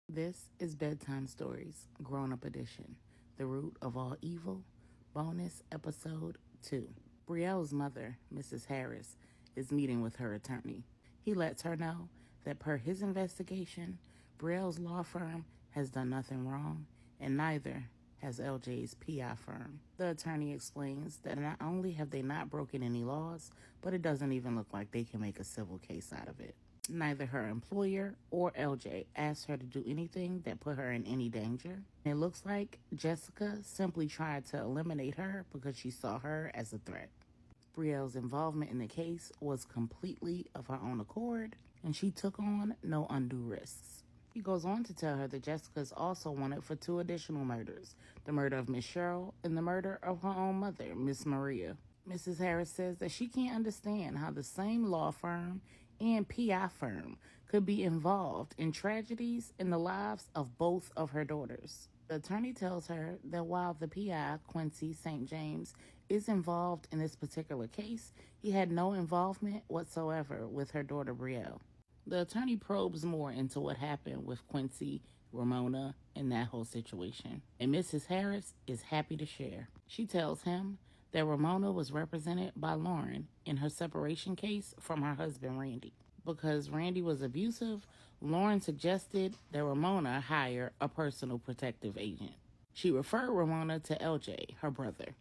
This is Bedtime Stories, Grownup Edition, The Root of All Evil, bonus episode 2. Brielle's mother, Mrs. Harris, is meeting with her attorney. He lets her know that per his investigation, Brielle's law firm has done nothing wrong, and neither has LJ's PI firm. The attorney explains that not only have they not broken any laws, but it doesn't even look like they can make a civil case out of it. Neither her employer or LJ asked her to do anything that put her in any danger. It looks like Jessica simply tried to eliminate her because she saw her as a threat. Brielle's involvement in the case was completely of her own accord, and she took on no undue risks. He goes on to tell her that Jessica is also wanted for 2 additional murders, the murder of Miss Cheryl and the murder of her own mother, Miss Maria. Mrs. Harris says that she can't understand how the same law firm and PI firm could be involved in tragedies in the lives of both of her daughters. The attorney tells her that while the PI, Quincy St. James, is involved in this particular case, he had no involvement whatsoever with her daughter Brielle. The attorney probes more into what happened with Quincy, Ramona, and that whole situation. And Mrs. Harris is happy to share. She tells him that Ramona was represented by Lauren in her separation case from her husband Randy. Because Randy was abusive, Lauren suggested that Ramona hire a personal protective agent. She referred Ramona to LJ, her brother.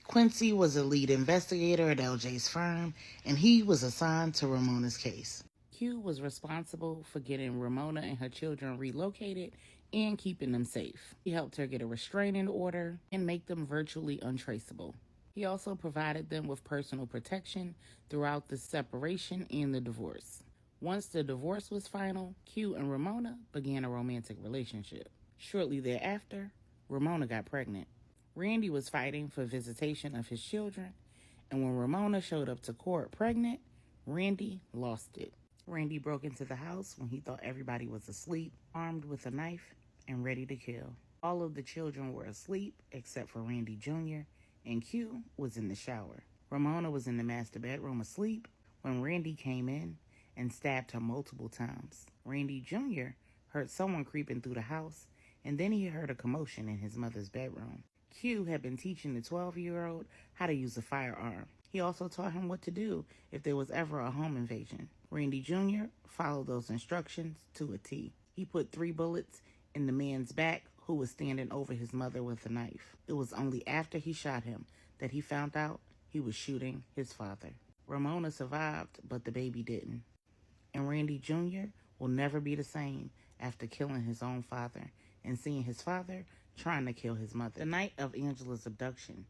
Quincy was a lead investigator at LJ's firm, and he was assigned to Ramona's case. Q was responsible for getting Ramona and her children relocated and keeping them safe. He helped her get a restraining order and make them virtually untraceable. He also provided them with personal protection throughout the separation and the divorce. Once the divorce was final, Q and Ramona began a romantic relationship. Shortly thereafter, Ramona got pregnant. Randy was fighting for visitation of his children, and when Ramona showed up to court pregnant, Randy lost it. Randy broke into the house when he thought everybody was asleep, armed with a knife and ready to kill. All of the children were asleep except for Randy Jr., and Q was in the shower. Ramona was in the master bedroom asleep when Randy came in and stabbed her multiple times. Randy Jr. heard someone creeping through the house, and then he heard a commotion in his mother's bedroom. Q had been teaching the 12-year-old how to use a firearm. He also taught him what to do if there was ever a home invasion. Randy Jr. followed those instructions to a T. He put 3 bullets in the man's back who was standing over his mother with a knife. It was only after he shot him that he found out he was shooting his father. Ramona survived, but the baby didn't. And Randy Jr. will never be the same after killing his own father and seeing his father trying to kill his mother. The night of Angela's abduction,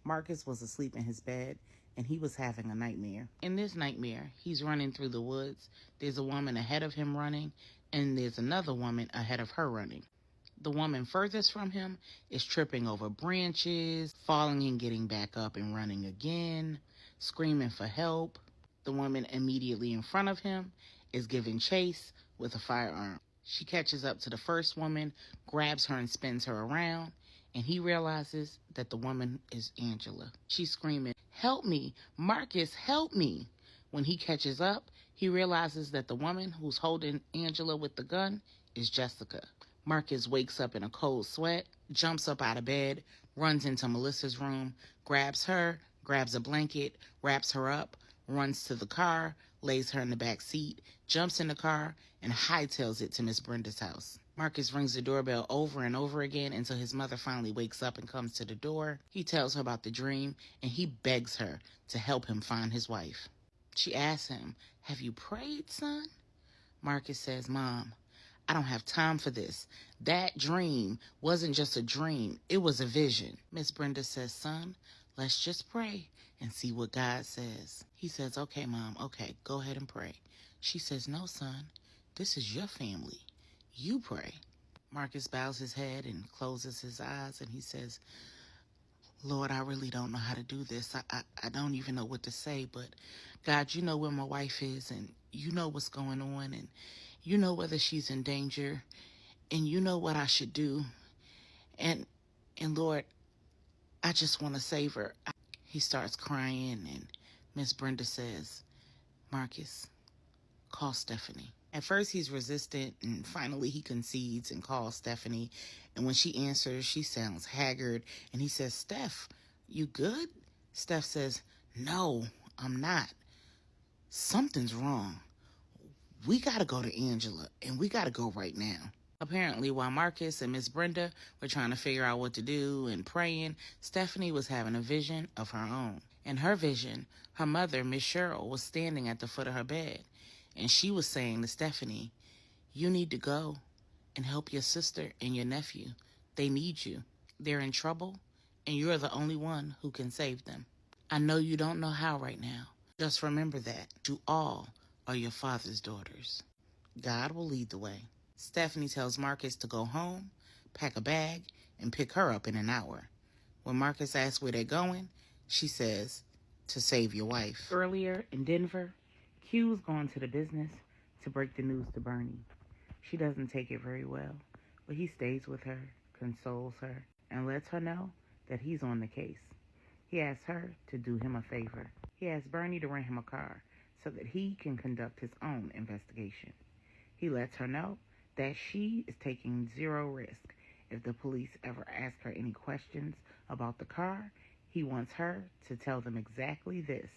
Marcus was asleep in his bed and he was having a nightmare. In this nightmare, he's running through the woods. There's a woman ahead of him running, and there's another woman ahead of her running. The woman furthest from him is tripping over branches, falling and getting back up and running again, screaming for help. The woman immediately in front of him is giving chase with a firearm. She catches up to the first woman, grabs her and spins her around, and he realizes that the woman is Angela. She's screaming, "Help me! Marcus, help me!" When he catches up, he realizes that the woman who's holding Angela with the gun is Jessica. Marcus wakes up in a cold sweat, jumps up out of bed, runs into Melissa's room, grabs her, grabs a blanket, wraps her up, runs to the car, lays her in the back seat, jumps in the car, and hightails it to Miss Brenda's house. Marcus rings the doorbell over and over again until his mother finally wakes up and comes to the door. He tells her about the dream, and he begs her to help him find his wife. She asks him, "Have you prayed, son?" Marcus says, "Mom, I don't have time for this. That dream wasn't just a dream. It was a vision." Miss Brenda says, "Son, let's just pray and see what God says." He says, "Okay, Mom, okay, go ahead and pray." She says, "No, son, this is your family. You pray." Marcus bows his head and closes his eyes, and he says, "Lord, I really don't know how to do this. I don't even know what to say, but God, you know where my wife is, and you know what's going on, and you know whether she's in danger, and you know what I should do. And Lord, I just want to save her." He starts crying, and Miss Brenda says, "Marcus, call Stephanie." At first, he's resistant, and finally he concedes and calls Stephanie. And when she answers, she sounds haggard, and he says, "Steph, you good?" Steph says, "No, I'm not. Something's wrong. We gotta go to Angela, and we gotta go right now." Apparently, while Marcus and Miss Brenda were trying to figure out what to do and praying, Stephanie was having a vision of her own. In her vision, her mother, Miss Cheryl, was standing at the foot of her bed, and she was saying to Stephanie, "You need to go and help your sister and your nephew. They need you. They're in trouble, and you're the only one who can save them. I know you don't know how right now. Just remember that you all are your father's daughters. God will lead the way." Stephanie tells Marcus to go home, pack a bag, and pick her up in an hour. When Marcus asks where they're going, she says, "To save your wife." Earlier in Denver, Q's gone to the business to break the news to Bernie. She doesn't take it very well, but he stays with her, consoles her, and lets her know that he's on the case. He asks her to do him a favor. He asks Bernie to rent him a car so that he can conduct his own investigation. He lets her know that she is taking zero risk. If the police ever ask her any questions about the car, he wants her to tell them exactly this: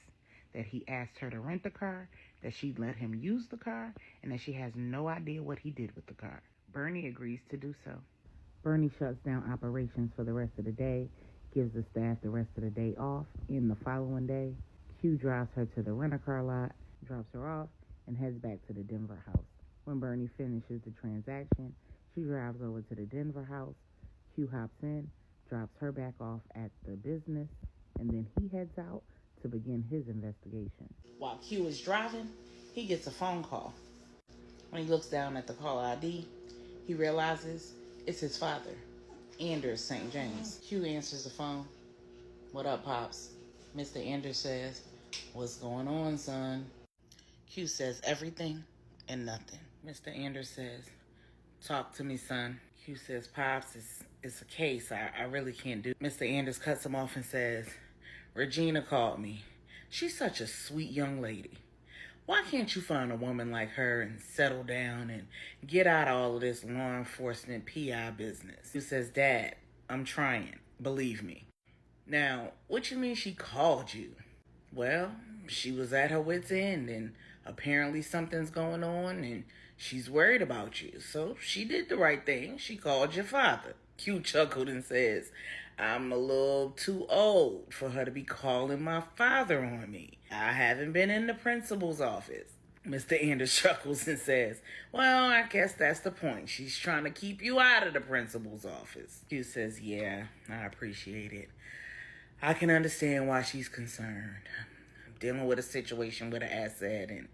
that he asked her to rent the car, that she let him use the car, and that she has no idea what he did with the car. Bernie agrees to do so. Bernie shuts down operations for the rest of the day, gives the staff the rest of the day off. In the following day, Q drives her to the rent-a-car lot, drops her off, and heads back to the Denver house. When Bernie finishes the transaction, she drives over to the Denver house. Q hops in, drops her back off at the business, and then he heads out to begin his investigation. While Q is driving, he gets a phone call. When he looks down at the call ID, he realizes it's his father, Anders St. James. Q answers the phone. "What up, Pops?" Mr. Anders says, "What's going on, son?" Q says everything and nothing. Mr. Anders says, "Talk to me, son." Q says, "Pops, it's a case. I really can't do." Mr. Anders cuts him off and says, "Regina called me. She's such a sweet young lady. Why can't you find a woman like her and settle down and get out of all of this law enforcement PI business?" Q says, "Dad, I'm trying. Believe me." "Now, what you mean she called you?" "Well, she was at her wit's end, and apparently something's going on, and she's worried about you. So she did the right thing. She called your father." Q chuckled and says, "I'm a little too old for her to be calling my father on me. I haven't been in the principal's office." Mr. Anders chuckles and says, "Well, I guess that's the point. She's trying to keep you out of the principal's office." Q says, "Yeah, I appreciate it. I can understand why she's concerned. I'm dealing with a situation with an asset, and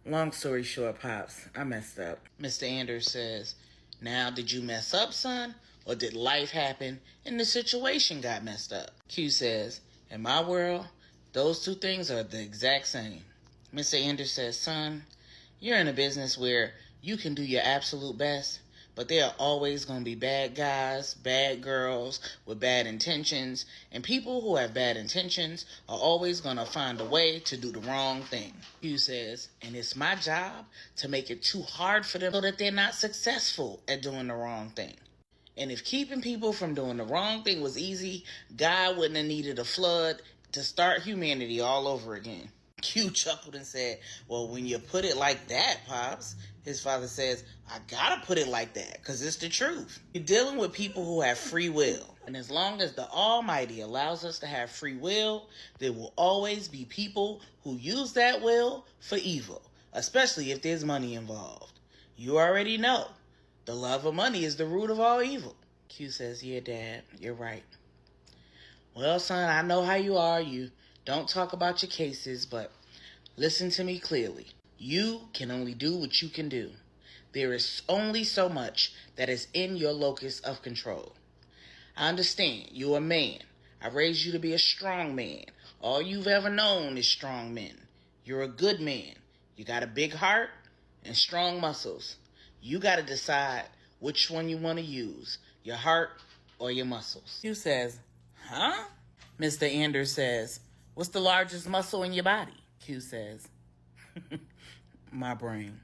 long story short, Pops, I messed up." Mr. Anders says, "Now, did you mess up, son? Or did life happen and the situation got messed up?" Q says, "In my world, those two things are the exact same." Mr. Anders says, "Son, you're in a business where you can do your absolute best, but there are always going to be bad guys, bad girls with bad intentions, and people who have bad intentions are always going to find a way to do the wrong thing." Q says, "And it's my job to make it too hard for them so that they're not successful at doing the wrong thing. And if keeping people from doing the wrong thing was easy, God wouldn't have needed a flood to start humanity all over again." Q chuckled and said, "Well, when you put it like that, Pops," his father says, "I gotta put it like that because it's the truth. You're dealing with people who have free will. And as long as the Almighty allows us to have free will, there will always be people who use that will for evil, especially if there's money involved. You already know. The love of money is the root of all evil." Q says, "Yeah, Dad, you're right. Well, son, I know how you are. You don't talk about your cases, but listen to me clearly. You can only do what you can do. There is only so much that is in your locus of control. I understand you're a man. I raised you to be a strong man. All you've ever known is strong men. You're a good man. You got a big heart and strong muscles. You got to decide which one you want to use, your heart or your muscles." Q says, "Huh?" Mr. Anders says, "What's the largest muscle in your body?" Q says, "My brain."